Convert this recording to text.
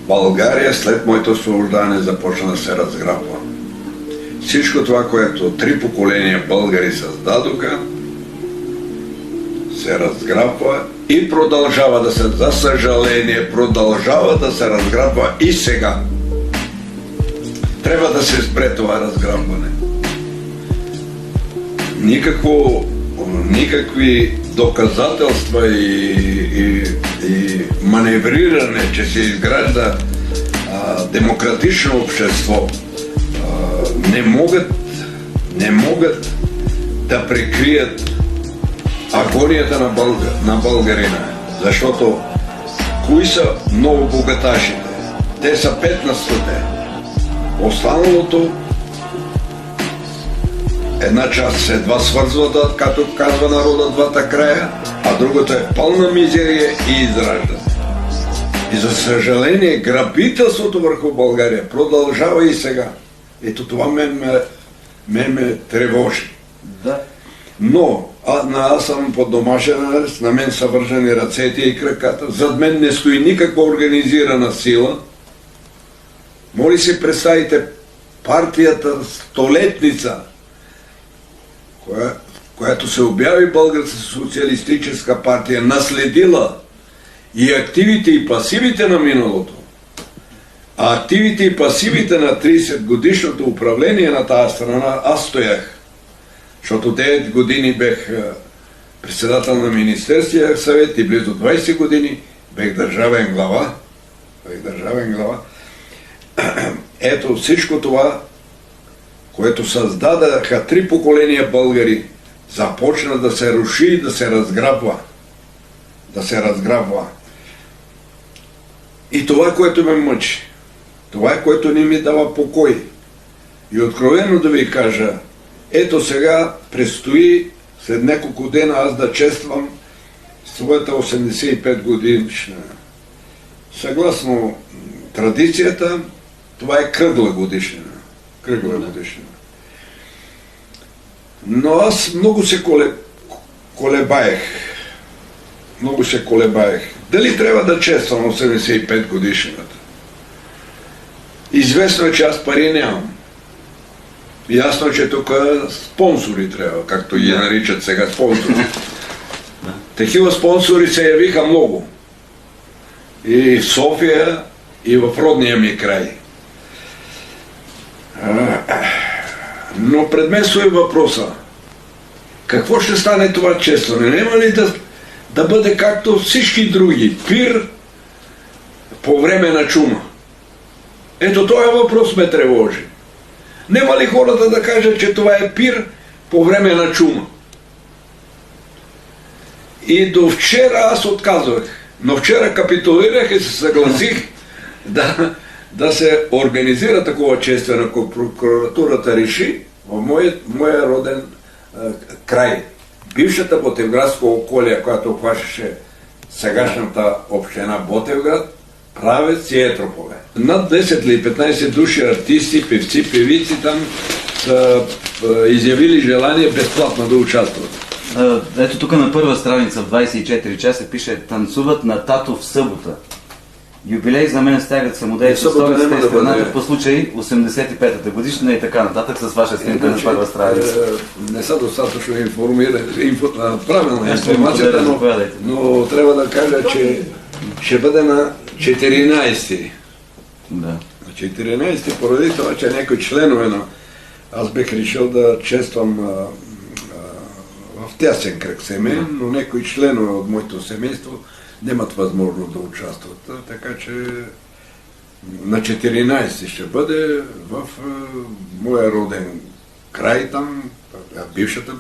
България след моето освобождаване започна да се разграбва. Всичко това, което 3 поколения българи създадоха, се разграбва и продължава да се, за съжаление, продължава да се разграбва и сега. Трябва да се спре това разграбване. Никакви доказателства и маневриране, че се изгражда демократично общество, не могат да прикрият агонията на българина. Защото кои са много богаташите? Те са 5 на 100. Останалото, една част едва свързва, като казва народа, двата края, а другата е пълна мизерия и изражда. И за съжаление, грабителството върху България продължава и сега. Ето това ме тревожи. Да. Но аз съм под домашен арест, на мен са вържени ръцете и краката, зад мен не стои никаква организирана сила. Моли си представите партията Столетница, която се обяви Българска социалистическа партия, наследила и активите и пасивите на миналото, а активите и пасивите на 30 годишното управление на тази страна, аз стоях. Защото 9 години бех председател на Министерския съвет и близо 20 години бех държавен глава. Ето всичко това, което създадаха 3 поколения българи, започна да се руши и да се разграбва. И това, което ме мъчи, това е, което не ми дава покой. И откровено да ви кажа, ето сега предстои след няколко дена аз да чествам своята 85 годишна. Съгласно традицията, това е кръгла годишнина. Но аз много се колебаех. Дали трябва да чествам 85 годишнината? Известно е, че аз пари нямам. Ясно е, че тук спонсори трябва, както ги наричат сега спонсори. Такива спонсори се явиха много. И в София, и в родния ми край. Но пред мен стои въпроса. Какво ще стане това честване? Нема ли да бъде както всички други? Пир по време на чума. Ето този въпрос ме тревожи. Нема ли хората да кажат, че това е пир по време на чума? И до вчера аз отказвах. Но вчера капитулирах и се съгласих да се организира такова честване, ако прокуратурата реши в моя роден край. Бившата Ботевградска околия, която обхващаше сегашната община Ботевград, Правец и Етрополе. Над 10 или 15 души артисти, певци, певици там са изявили желание безплатно да участват. Ето тук на първа страница в 24 часа пише: танцуват на тато в събота. Юбилей за мен стягат самодеи в столицата и страната по случай 85-та годишнина и така нататък с ваша снимка на първа страница. Не са достатъчно информирани, правилна информацията, но трябва да кажа, че ще бъде на 14. Да. На 14, поради това, че някои членове на... Аз бих решил да чествам в тясен кръг семейен, но някои членове от моето семейство нямат възможност да участват. Така че на 14 ще бъде в моя роден край там, бившата